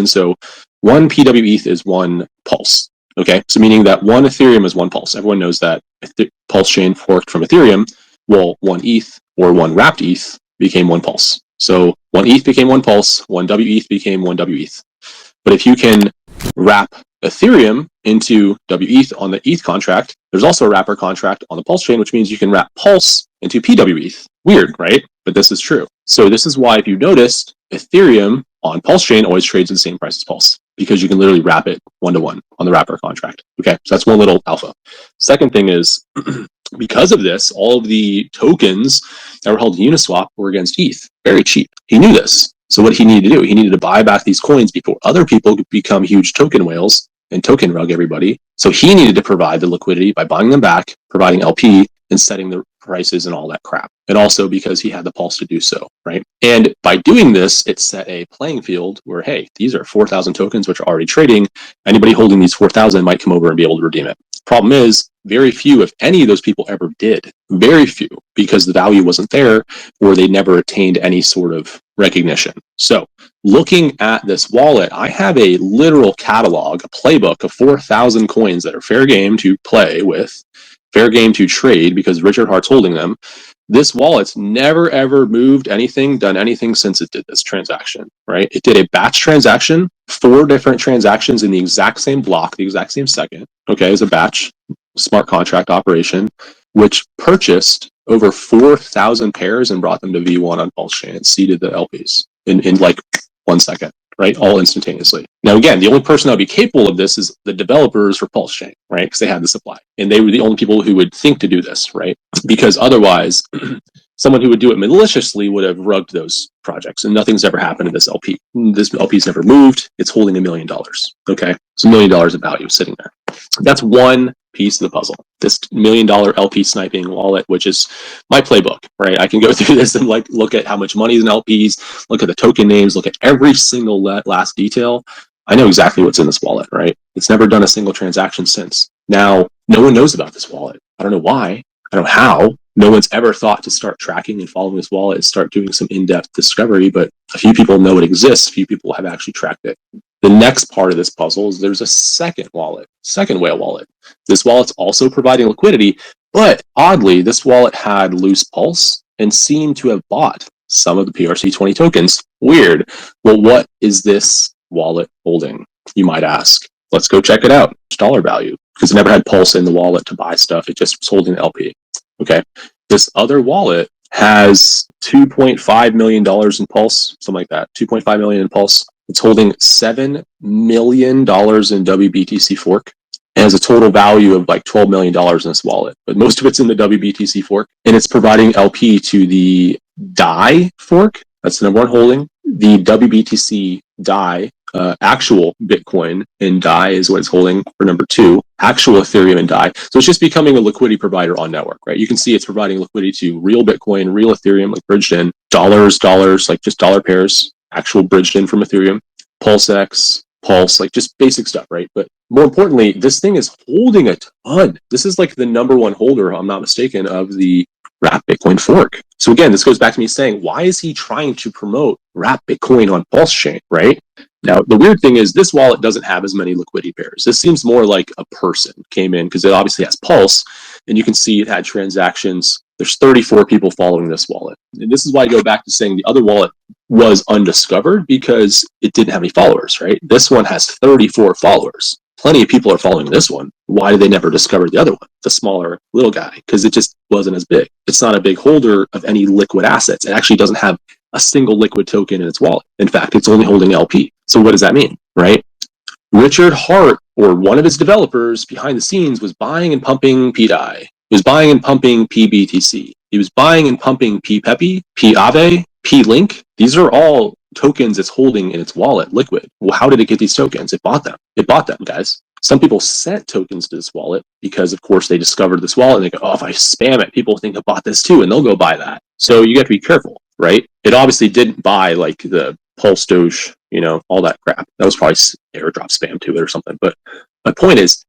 chain. So one PWETH is one pulse. Okay, so meaning that one Ethereum is one pulse. Everyone knows that pulse chain forked from Ethereum. Well, one ETH or one wrapped ETH became one pulse. So one ETH became one pulse, one WETH became one WETH. But if you can wrap Ethereum into WETH on the ETH contract, there's also a wrapper contract on the Pulse chain, which means you can wrap Pulse into PWETH. Weird, right? But this is true. So this is why, if you noticed, Ethereum on Pulse chain always trades at the same price as Pulse, because you can literally wrap it one-to-one on the wrapper contract. Okay, so that's one little alpha. Second thing is, because of this, all of the tokens that were held in Uniswap were against ETH. Very cheap. He knew this. So what he needed to do, he needed to buy back these coins before other people could become huge token whales and token rug everybody. So he needed to provide the liquidity by buying them back, providing LP, and setting the prices and all that crap. And also because he had the pulse to do so, right? And by doing this, it set a playing field where, hey, these are 4,000 tokens which are already trading. Anybody holding these 4,000 might come over and be able to redeem it. Problem is, very few, if any of those people ever did. Very few, because the value wasn't there, or they never attained any sort of recognition. So looking at this wallet, I have a literal catalog, a playbook of 4,000 coins that are fair game to play with, fair game to trade, because Richard Hart's holding them. This wallet's never ever moved anything, done anything since it did this transaction, right? It did a batch transaction, 4 different transactions in the exact same block, the exact same second, okay, as a batch smart contract operation, which purchased over 4,000 pairs and brought them to V1 on Pulse Chain and seeded the LPs in like 1 second, right? All instantaneously. Now, again, the only person that would be capable of this is the developers for Pulse Chain, right? Because they had the supply. And they were the only people who would think to do this, right? Because otherwise, someone who would do it maliciously would have rugged those projects, and nothing's ever happened to this LP. This LP's never moved. It's holding $1 million, okay? It's $1 million of value sitting there. That's one piece of the puzzle. This $1 million LP sniping wallet, which is my playbook, right? I can go through this and like look at how much money is in LPs, look at the token names, look at every single last detail. I know exactly what's in this wallet, right? It's never done a single transaction since. Now, no one knows about this wallet. I don't know why. I don't know how. No one's ever thought to start tracking and following this wallet and start doing some in-depth discovery, but a few people know it exists. A few people have actually tracked it. The next part of this puzzle is there's a second wallet, second whale wallet. This wallet's also providing liquidity, but oddly, this wallet had loose pulse and seemed to have bought some of the PRC20 tokens. Weird. Well, what is this wallet holding, you might ask? Let's go check it out. It's dollar value, because it never had pulse in the wallet to buy stuff. It just was holding the LP. Okay. This other wallet has $2.5 million in pulse, something like that. 2.5 million in pulse. It's holding $7 million in WBTC fork. It has a total value of like $12 million in this wallet, but most of it's in the WBTC fork, and it's providing LP to the DAI fork. That's the number one holding. The WBTC DAI, actual Bitcoin in DAI is what it's holding for number 2. Actual Ethereum in DAI. So it's just becoming a liquidity provider on network, right? You can see it's providing liquidity to real Bitcoin, real Ethereum, like bridged in, dollars, like just dollar pairs, actual bridged in from Ethereum, Pulsex, Pulse, like just basic stuff, right? But more importantly, this thing is holding a ton. This is like the number one holder, if I'm not mistaken, of the Wrap Bitcoin fork. So again, this goes back to me saying, why is he trying to promote Wrap Bitcoin on Pulse Chain, right? Now, the weird thing is this wallet doesn't have as many liquidity pairs. This seems more like a person came in, because it obviously has Pulse, and you can see it had transactions. There's 34 people following this wallet. And this is why I go back to saying the other wallet was undiscovered, because it didn't have any followers, right? This one has 34 followers. Plenty of people are following this one. Why did they never discover the other one, the smaller little guy? Because it just wasn't as big. It's not a big holder of any liquid assets. It actually doesn't have a single liquid token in its wallet. In fact, it's only holding LP. So what does that mean, right? Richard Hart, or one of his developers behind the scenes, was buying and pumping PDAI. He was buying and pumping PBTC. He was buying and pumping PPEPI, PAVE, PLink. These are all tokens it's holding in its wallet, liquid. Well, how did it get these tokens? It bought them. It bought them, guys. Some people sent tokens to this wallet because, of course, they discovered this wallet and they go, oh, if I spam it, people think I bought this too, and they'll go buy that. So you have to be careful, right? It obviously didn't buy like the Pulse Doge, all that crap. That was probably airdrop spam to it or something. But my point is,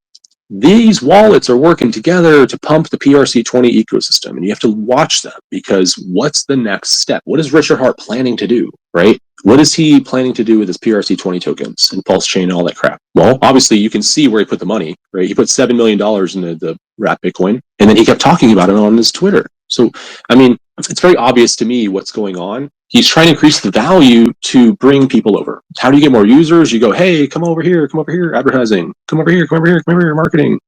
these wallets are working together to pump the PRC20 ecosystem, and you have to watch them, because what's the next step? What is Richard Hart planning to do, right? What is he planning to do with his PRC20 tokens and Pulsechain and all that crap? Well, obviously you can see where he put the money, right? He put $7 million into the wrapped Bitcoin, and then he kept talking about it on his Twitter. So, I mean, it's very obvious to me what's going on. He's trying to increase the value to bring people over. How do you get more users? You go, hey, come over here, advertising. Come over here, marketing.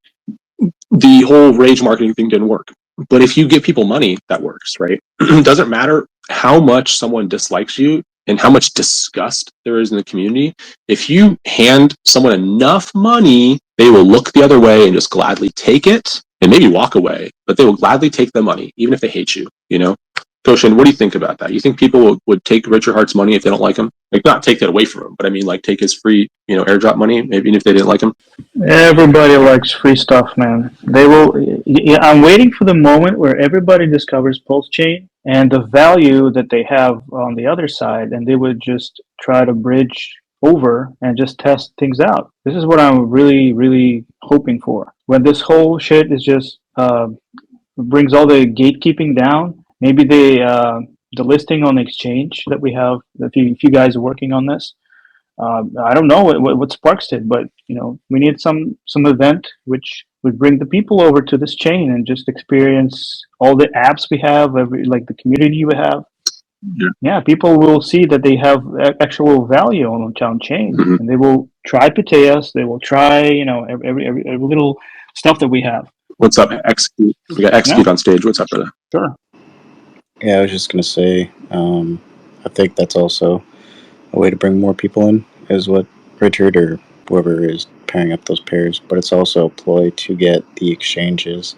The whole rage marketing thing didn't work. But if you give people money, that works, right? It doesn't matter how much someone dislikes you and how much disgust there is in the community. If you hand someone enough money, they will look the other way and just gladly take it and maybe walk away, but they will gladly take the money, even if they hate you, you know? Toshin, what do you think about that? You think people would take Richard Hart's money if they don't like him? Like, not take that away from him, but I mean, like, take his free, airdrop money, maybe even if they didn't like him? Everybody likes free stuff, man. They will. I'm waiting for the moment where everybody discovers Pulsechain and the value that they have on the other side, and they would just try to bridge over and just test things out. This is what I'm really, really hoping for. When this whole shit is just brings all the gatekeeping down, maybe the listing on the exchange that we have. If you guys are working on this. I don't know what sparks it, but we need some event which would bring the people over to this chain and just experience all the apps we have, like the community we have. Yeah, people will see that they have actual value on chain, and they will try Piteas. They will try every little stuff that we have. What's up, Execute? We got Execute on stage. What's up, brother? Sure. Yeah, I was just gonna say, I think that's also a way to bring more people in, is what Richard or whoever is pairing up those pairs. But it's also a ploy to get the exchanges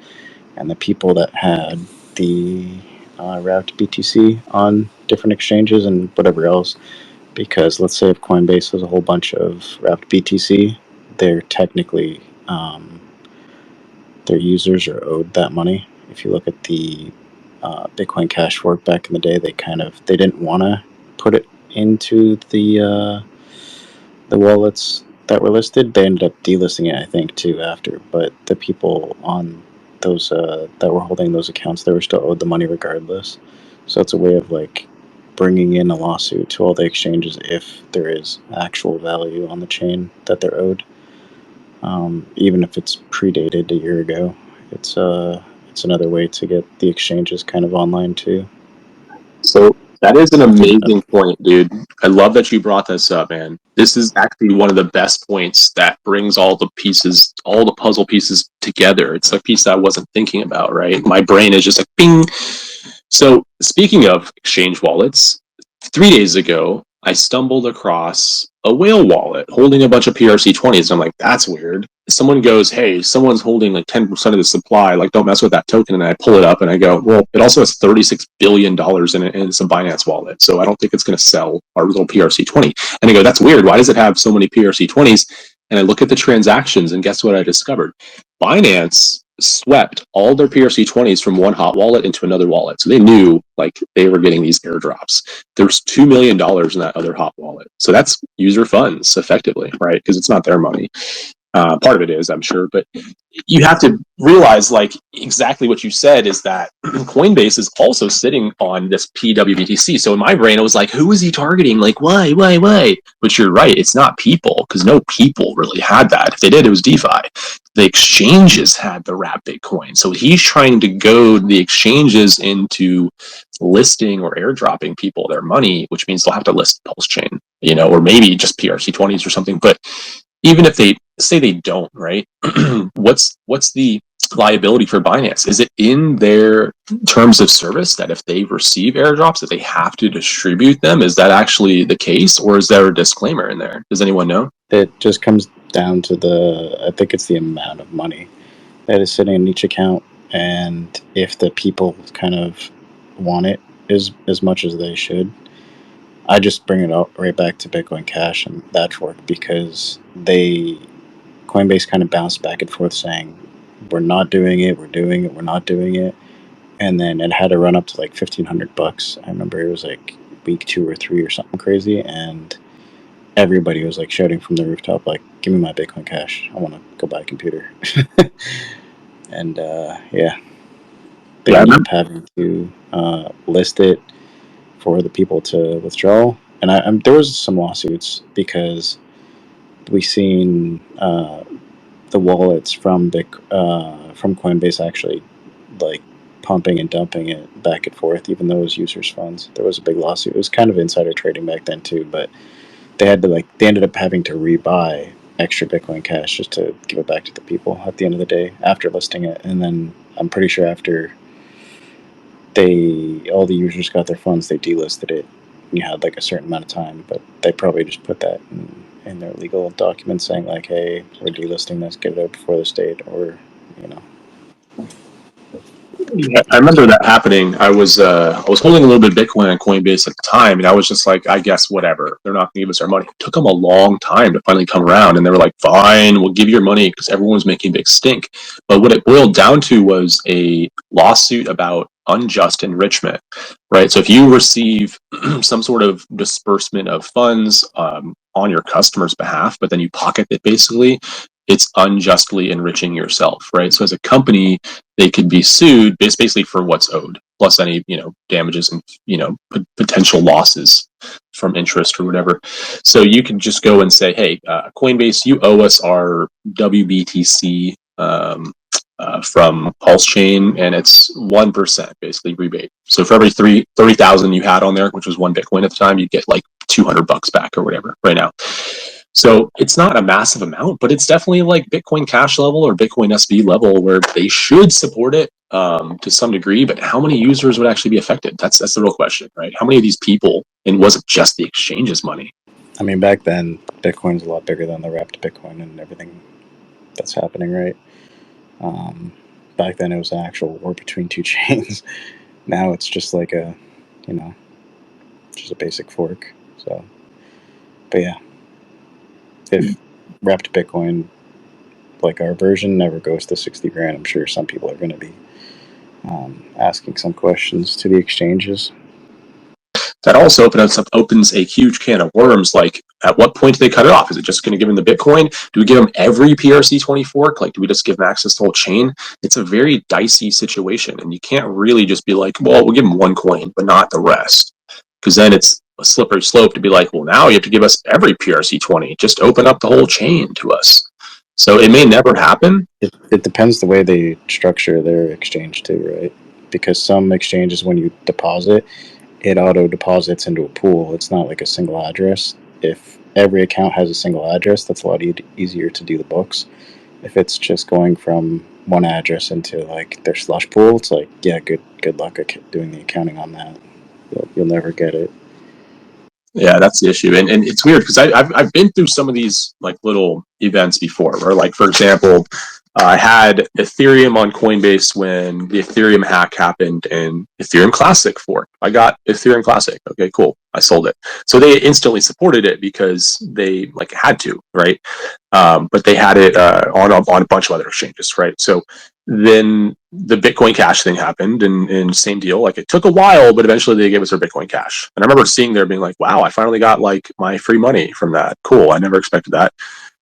and the people that had the wrapped BTC on different exchanges and whatever else. Because let's say if Coinbase has a whole bunch of wrapped BTC, they're technically their users are owed that money. If you look at the Bitcoin Cash fork back in the day, they didn't want to put it into the wallets that were listed. They ended up delisting it, I think, too, after. But the people on those that were holding those accounts, they were still owed the money regardless. So it's a way of like bringing in a lawsuit to all the exchanges if there is actual value on the chain that they're owed, even if it's predated a year ago. It's another way to get the exchanges kind of online too. So that is an amazing point, dude. I love that you brought this up, man. This is actually one of the best points that brings all the pieces, all the puzzle pieces together. It's a piece that I wasn't thinking about, right? My brain is just like, bing. So speaking of exchange wallets, 3 days ago, I stumbled across a whale wallet holding a bunch of PRC20s. I'm like, that's weird. Someone goes, hey, someone's holding like 10% of the supply. Like, don't mess with that token. And I pull it up and I go, well, it also has $36 billion in it, and it's a Binance wallet. So I don't think it's going to sell our little PRC20. And I go, that's weird. Why does it have so many PRC20s? And I look at the transactions, and guess what I discovered? Binance swept all their PRC20s from one hot wallet into another wallet. So they knew like they were getting these airdrops. There's $2 million in that other hot wallet. So that's user funds effectively, right? Because it's not their money. Part of it is, I'm sure, but you have to realize like exactly what you said is that Coinbase is also sitting on this PWBTC. So in my brain, it was like, who is he targeting? Like, why? But you're right. It's not people, because no people really had that. If they did, it was DeFi. The exchanges had the wrapped Bitcoin. So he's trying to goad the exchanges into listing or airdropping people their money, which means they'll have to list Pulsechain, or maybe just PRC20s or something. But even if they say they don't, right? what's the liability for Binance? Is it in their terms of service that if they receive airdrops that they have to distribute them? Is that actually the case, or is there a disclaimer in there? Does anyone know? It just comes down to I think it's the amount of money that is sitting in each account, and if the people kind of want it as much as they should. I just bring it up right back to Bitcoin Cash and that fork, because Coinbase kind of bounced back and forth saying, we're not doing it, we're doing it, we're not doing it. And then it had to run up to like $1,500. I remember it was like week 2 or 3 or something crazy. And everybody was like shouting from the rooftop, like, "Give me my Bitcoin Cash! I want to go buy a computer." And yeah, they Yeah, I ended remember. up having to list it for the people to withdraw. And there was some lawsuits because we seen the wallets from from Coinbase actually like pumping and dumping it back and forth, even though it was users' funds. There was a big lawsuit. It was kind of insider trading back then too, but they ended up having to rebuy extra Bitcoin Cash just to give it back to the people at the end of the day after listing it. And then I'm pretty sure after all the users got their funds, they delisted it. You had like a certain amount of time, but they probably just put that in their legal documents saying like, "Hey, we're delisting this, get it out before this date," or you know. Yeah, I remember that happening. I was holding a little bit of Bitcoin on Coinbase at the time, and I was just like, I guess whatever. They're not going to give us our money. It took them a long time to finally come around, and they were like, "Fine, we'll give you your money," because everyone was making a big stink. But what it boiled down to was a lawsuit about unjust enrichment, right? So if you receive some sort of disbursement of funds on your customer's behalf, but then you pocket it basically, it's unjustly enriching yourself, right? So as a company, they could be sued basically for what's owed, plus any damages and potential losses from interest or whatever. So you can just go and say, hey, Coinbase, you owe us our WBTC from Pulsechain, and it's 1% basically rebate. So for every 30,000 you had on there, which was one Bitcoin at the time, you'd get like $200 back or whatever right now. So it's not a massive amount, but it's definitely like Bitcoin Cash level or Bitcoin SV level where they should support it to some degree. But how many users would actually be affected? That's the real question, right? How many of these people, and was it just the exchange's money? I mean, back then, Bitcoin's a lot bigger than the wrapped Bitcoin and everything that's happening, right? Um, Back then, it was an actual war between two chains. Now it's just like you know, just a basic fork. So, but yeah, if wrapped Bitcoin, like our version, never goes to 60 grand, I'm sure some people are going to be asking some questions to the exchanges. That also opens a huge can of worms. Like, at what point do they cut it off? Is it just going to give them the Bitcoin? Do we give them every PRC20 fork? Like, do we just give them access to the whole chain? It's a very dicey situation, and you can't really just be like, well, we'll give them one coin, but not the rest, because then it's a slippery slope to be like, well, now you have to give us every PRC20. Just open up the whole chain to us. So it may never happen. It depends the way they structure their exchange too, right? Because some exchanges, when you deposit, it auto deposits into a pool. It's not like a single address. If every account has a single address, that's a lot easier to do the books. If it's just going from one address into like their slush pool, it's like, yeah, good luck doing the accounting on that. You'll never get it. Yeah, that's the issue, and it's weird because I've been through some of these like little events before, where like for example, I had Ethereum on Coinbase when the Ethereum hack happened, and Ethereum Classic fork. I got Ethereum Classic. Okay, cool. I sold it, so they instantly supported it because they like had to, right? But they had it on a bunch of other exchanges, right? So then the Bitcoin Cash thing happened, and same deal. Like, it took a while, but eventually they gave us our Bitcoin Cash. And I remember seeing there being like, wow, I finally got like my free money from that. Cool. I never expected that.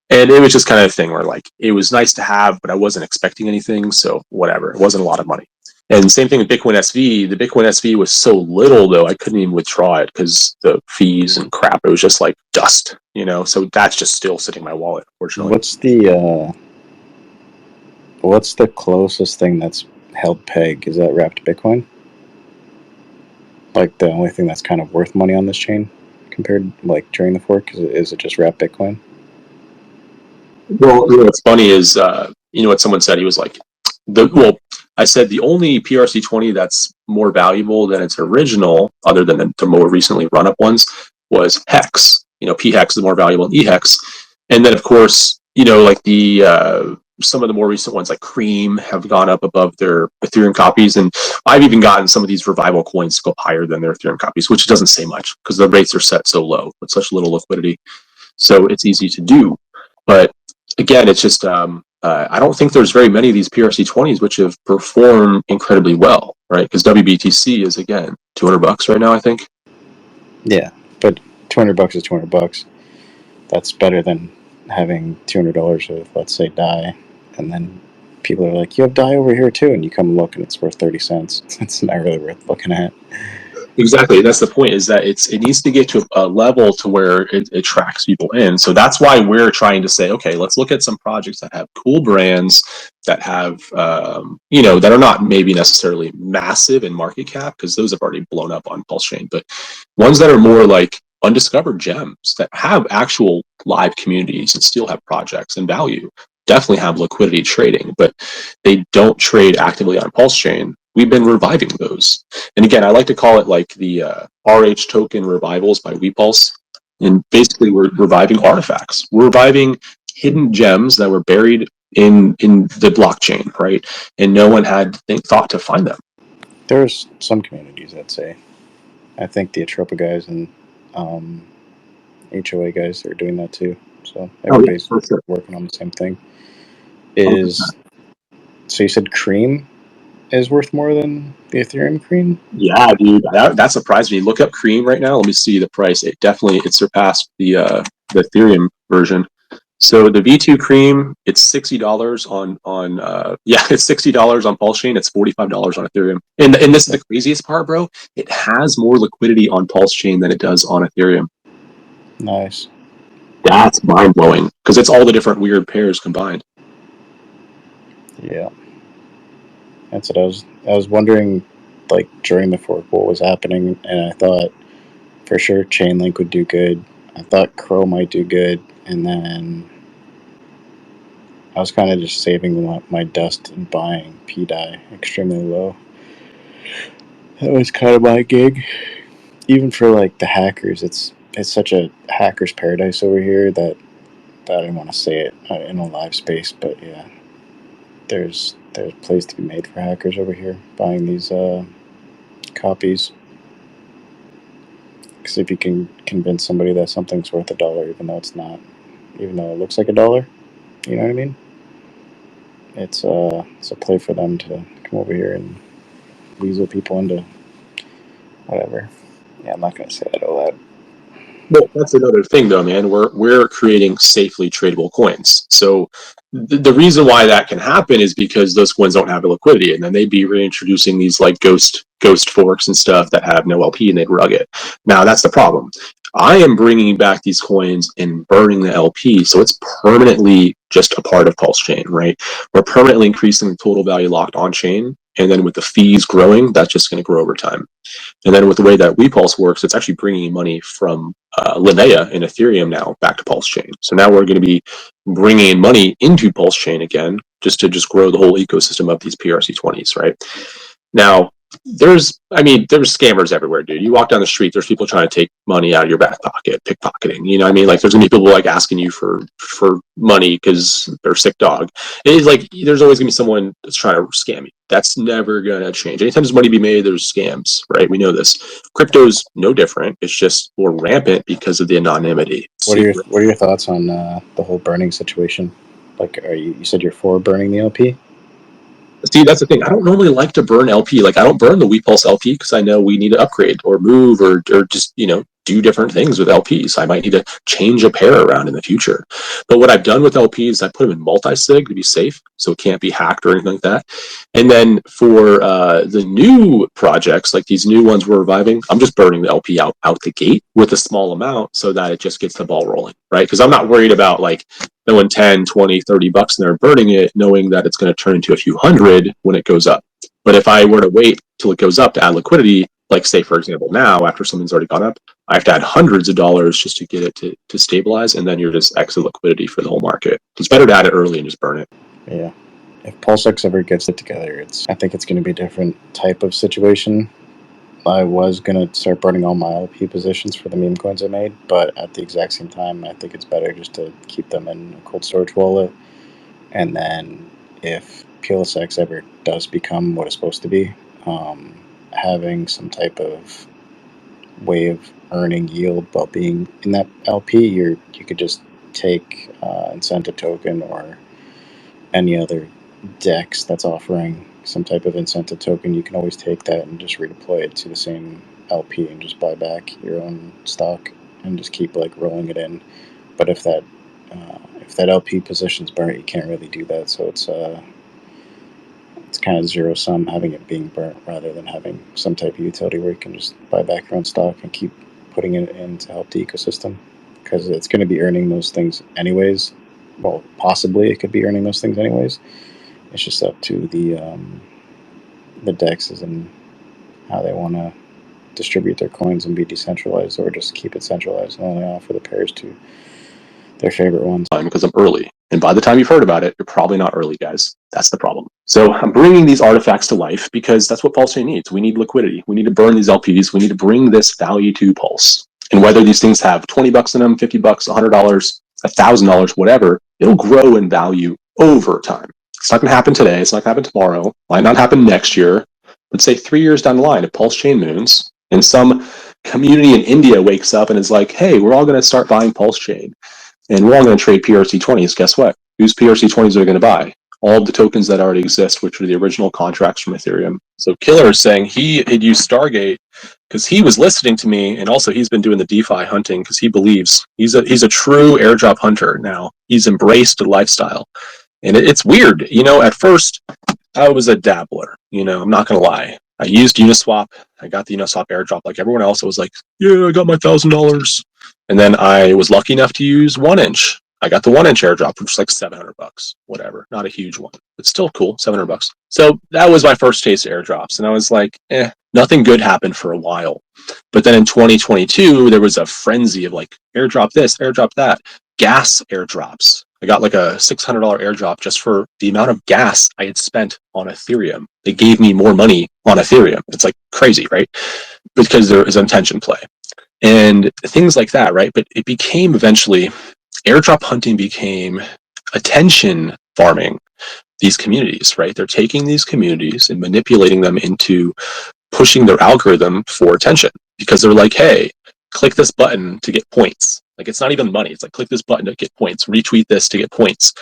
And it was just kind of a thing where like it was nice to have, but I wasn't expecting anything. So whatever. It wasn't a lot of money. And same thing with Bitcoin SV. The Bitcoin SV was so little though, I couldn't even withdraw it because the fees and crap. It was just like dust, So that's just still sitting in my wallet, unfortunately. What's the closest thing that's held peg? Is that wrapped Bitcoin? Like the only thing that's kind of worth money on this chain compared like during the fork? Is it just wrapped Bitcoin? Well, what's funny is, what someone said. He was like, I said the only PRC20 that's more valuable than its original, other than the more recently run up ones, was Hex. P Hex is more valuable than E Hex. And then, of course, like the some of the more recent ones, like Cream, have gone up above their Ethereum copies. And I've even gotten some of these revival coins to go higher than their Ethereum copies, which doesn't say much because the rates are set so low with such little liquidity. So it's easy to do. But again, it's just I don't think there's very many of these PRC20s which have performed incredibly well, right? Because WBTC is, again, $200 right now, I think. Yeah, but $200 is $200. That's better than having $200 of, let's say, DAI, and then people are like, "You have DAI over here too," and you come look and it's worth 30 cents. It's not really worth looking at. Exactly. That's the point, is that it needs to get to a level to where it attracts people in. So that's why we're trying to say, okay, let's look at some projects that have cool brands, that have, that are not maybe necessarily massive in market cap, because those have already blown up on Pulsechain, but ones that are more like undiscovered gems that have actual live communities and still have projects and value, definitely have liquidity trading, but they don't trade actively on Pulsechain. We've been reviving those. And again, I like to call it like the RH token revivals by WePulse. And basically, we're reviving artifacts. We're reviving hidden gems that were buried in the blockchain, right? And no one had thought to find them. There's some communities, I'd say. I think the Atropa guys and HOA guys are doing that too. So everybody's for sure. working on the same thing. So you said Cream is worth more than the Ethereum Cream? Yeah, dude, that surprised me. Look up Cream right now. Let me see the price. It surpassed the Ethereum version. So the V2 Cream, it's $60 on it's $60 on Pulsechain. It's $45 on Ethereum. And this is the craziest part, bro. It has more liquidity on Pulsechain than it does on Ethereum. Nice. That's mind blowing, because it's all the different weird pairs combined. Yeah. That's what I was wondering, like, during the fork what was happening, and I thought for sure Chainlink would do good. I thought Crow might do good, and then I was kind of just saving my dust and buying PDAI extremely low. That was kind of my gig. Even for like the hackers, it's such a hacker's paradise over here that I didn't want to say it in a live space, but yeah, there's a place to be made for hackers over here buying these copies. Because if you can convince somebody that something's worth $1, even though it's not, even though it looks like $1, you know what I mean? It's a play for them to come over here and weasel people into whatever. Yeah, I'm not gonna say that out loud. Well, that's another thing, though, man. We're creating safely tradable coins. So the reason why that can happen is because those coins don't have the liquidity, and then they'd be reintroducing these like ghost forks and stuff that have no LP, and they'd rug it. Now that's the problem. I am bringing back these coins and burning the LP, so it's permanently just a part of Pulsechain, right? We're permanently increasing the total value locked on chain, and then with the fees growing, that's just going to grow over time. And then with the way that WePulse works, it's actually bringing money from Linnea and Ethereum now back to Pulsechain. So now we're going to be bringing in money into Pulsechain again, just to grow the whole ecosystem of these PRC20s, right? Now, there's scammers everywhere, dude. You walk down the street, there's people trying to take money out of your back pocket, pickpocketing. You know what I mean? Like, there's gonna be people like asking you for money because they're a sick dog. It's like there's always gonna be someone that's trying to scam you. That's never gonna change. Anytime there's money to be made, there's scams, right? We know this. Crypto's no different. It's just more rampant because of the anonymity. What are your thoughts on the whole burning situation? Like, you said you're for burning the LP? See, that's the thing. I don't normally like to burn LP. Like, I don't burn the WePulse LP because I know we need to upgrade or move or just, do different things with LPs. I might need to change a pair around in the future. But what I've done with LPs, I put them in multi-sig to be safe, so it can't be hacked or anything like that. And then for the new projects, like these new ones we're reviving, I'm just burning the LP out the gate with a small amount so that it just gets the ball rolling, right? Because I'm not worried about like throwing 10, 20, 30 bucks in there and burning it, knowing that it's going to turn into a few hundred when it goes up. But if I were to wait till it goes up to add liquidity, like say, for example, now after something's already gone up, I have to add hundreds of dollars just to get it to stabilize, and then you're just exit liquidity for the whole market. It's better to add it early and just burn it. Yeah. If Pulsex ever gets it together, I think it's going to be a different type of situation. I was going to start burning all my LP positions for the meme coins I made, but at the exact same time, I think it's better just to keep them in a cold storage wallet. And then if Pulsex ever does become what it's supposed to be, having some type of way of earning yield while being in that LP, you could just take incentive token or any other DEX that's offering some type of incentive token. You can always take that and just redeploy it to the same LP and just buy back your own stock and just keep like rolling it in But if that LP position's burnt, you can't really do that. So it's kind of zero sum having it being burnt rather than having some type of utility where you can just buy back your own stock and keep putting it in to help the ecosystem, because it's going to be earning those things anyways. Well, possibly it could be earning those things anyways. It's just up to the DEXs and how they want to distribute their coins and be decentralized, or just keep it centralized and only offer the pairs to their favorite ones. Because I'm early. And by the time you've heard about it, you're probably not early, guys. That's the problem. So I'm bringing these artifacts to life because that's what Pulsechain needs. We need liquidity. We need to burn these LPs. We need to bring this value to Pulse. And whether these things have $20 in them, $50, $100, $1,000, whatever, it'll grow in value over time. It's not going to happen today. It's not going to happen tomorrow. Might not happen next year. Let's say 3 years down the line, if Pulsechain moons and some community in India wakes up and is like, hey, we're all going to start buying Pulsechain. And we're all going to trade PRC20s. Guess what? Whose PRC20s are we going to buy? All of the tokens that already exist, which are the original contracts from Ethereum. So Killer is saying he had used Stargate because he was listening to me, and also he's been doing the DeFi hunting because he believes he's a true airdrop hunter now. He's embraced the lifestyle. And it's weird. At first, I was a dabbler. I'm not going to lie. I used Uniswap. I got the Uniswap airdrop like everyone else. I was like, yeah, I got my $1,000. And then I was lucky enough to use 1inch. I got the 1inch airdrop, which was like $700, whatever. Not a huge one, but still cool, $700. So that was my first taste of airdrops. And I was like, nothing good happened for a while. But then in 2022, there was a frenzy of like airdrop this, airdrop that, gas airdrops. I got like a $600 airdrop just for the amount of gas I had spent on Ethereum. They gave me more money on Ethereum. It's like crazy, right? Because there is intention play. And things like that, right? But it became eventually, airdrop hunting became attention farming these communities, right? They're taking these communities and manipulating them into pushing their algorithm for attention because they're like, hey, click this button to get points. Like, it's not even money. It's like, click this button to get points, retweet this to get points,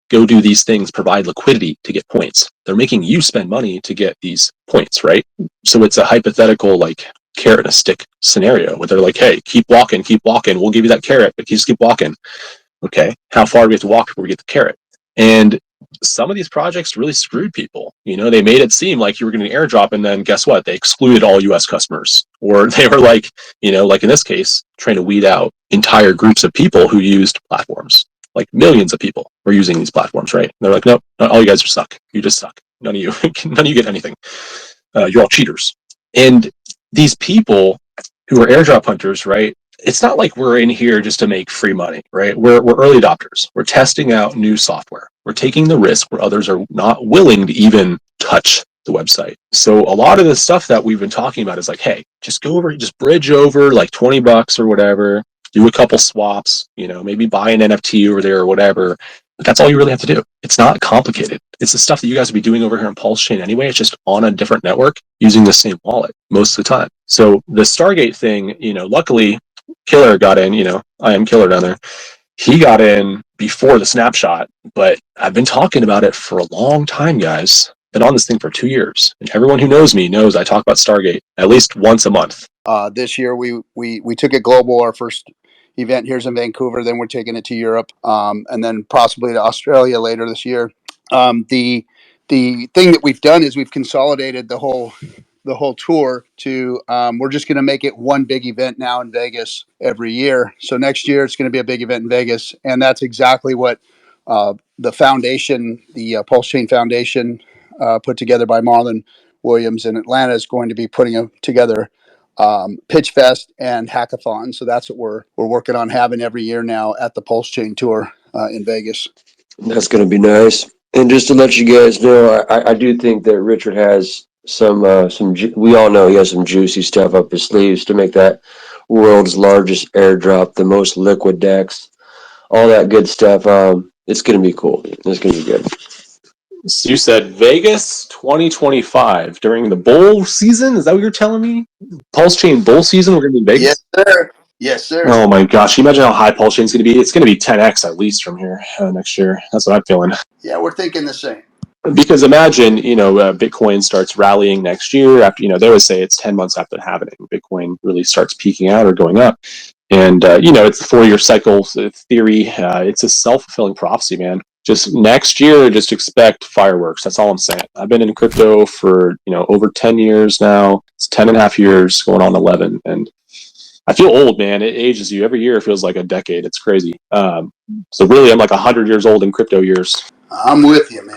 go do these things, provide liquidity to get points. They're making you spend money to get these points, right? So it's a hypothetical, like, carrot and a stick scenario where they're like, hey, keep walking, we'll give you that carrot, but you just keep walking. Okay, how far do we have to walk before we get the carrot? And some of these projects really screwed people. They made it seem like you were getting an airdrop, and then guess what? They excluded all US customers. Or they were like, like in this case, trying to weed out entire groups of people who used platforms. Like millions of people were using these platforms, right? And they're like, nope, all you guys suck. You just suck. None of you get anything. You're all cheaters. And these people who are airdrop hunters, right? It's not like we're in here just to make free money, right? We're early adopters. We're testing out new software. We're taking the risk where others are not willing to even touch the website. So a lot of the stuff that we've been talking about is like, hey, just bridge over like $20 or whatever, do a couple swaps, maybe buy an NFT over there or whatever. But that's all you really have to do. It's not complicated. It's the stuff that you guys would be doing over here on Pulsechain anyway. It's just on a different network using the same wallet most of the time. So the Stargate thing, luckily Killer got in, I am Killer down there. He got in before the snapshot, but I've been talking about it for a long time, guys. Been on this thing for 2 years. And everyone who knows me knows I talk about Stargate at least once a month. This year we took it global, our first event here's in Vancouver, then we're taking it to Europe, and then possibly to Australia later this year. The thing that we've done is we've consolidated the whole tour to we're just going to make it one big event now in Vegas every year. So next year it's going to be a big event in Vegas, and that's exactly what the foundation, the Pulsechain Foundation, put together by Marlon Williams in Atlanta, is going to be putting together Pitch Fest and Hackathon. So that's what we're working on having every year now at the Pulsechain Tour in Vegas. That's going to be nice. And just to let you guys know, I do think that Richard has some we all know he has some juicy stuff up his sleeves to make that world's largest airdrop, the most liquid DEX, all that good stuff. It's going to be cool. It's going to be good. So you said Vegas 2025 during the bowl season? Is that what you're telling me? Pulsechain bowl season, we're going to be in Vegas? Yes, sir. Yes, sir. Oh my gosh. Can you imagine how high Pulsechain's going to be? It's going to be 10x at least from here next year. That's what I'm feeling. Yeah, we're thinking the same. Because imagine, Bitcoin starts rallying next year after, they always say it's 10 months after happening. Bitcoin really starts peaking out or going up. And it's the 4-year cycle theory. It's a self-fulfilling prophecy, man. Just next year, just expect fireworks. That's all I'm saying. I've been in crypto for over 10 years now. It's 10 and a half years, going on 11, and I feel old, man. It ages you every year. It feels like a decade. It's crazy. So really, I'm like 100 years old in crypto years. I'm with you, man.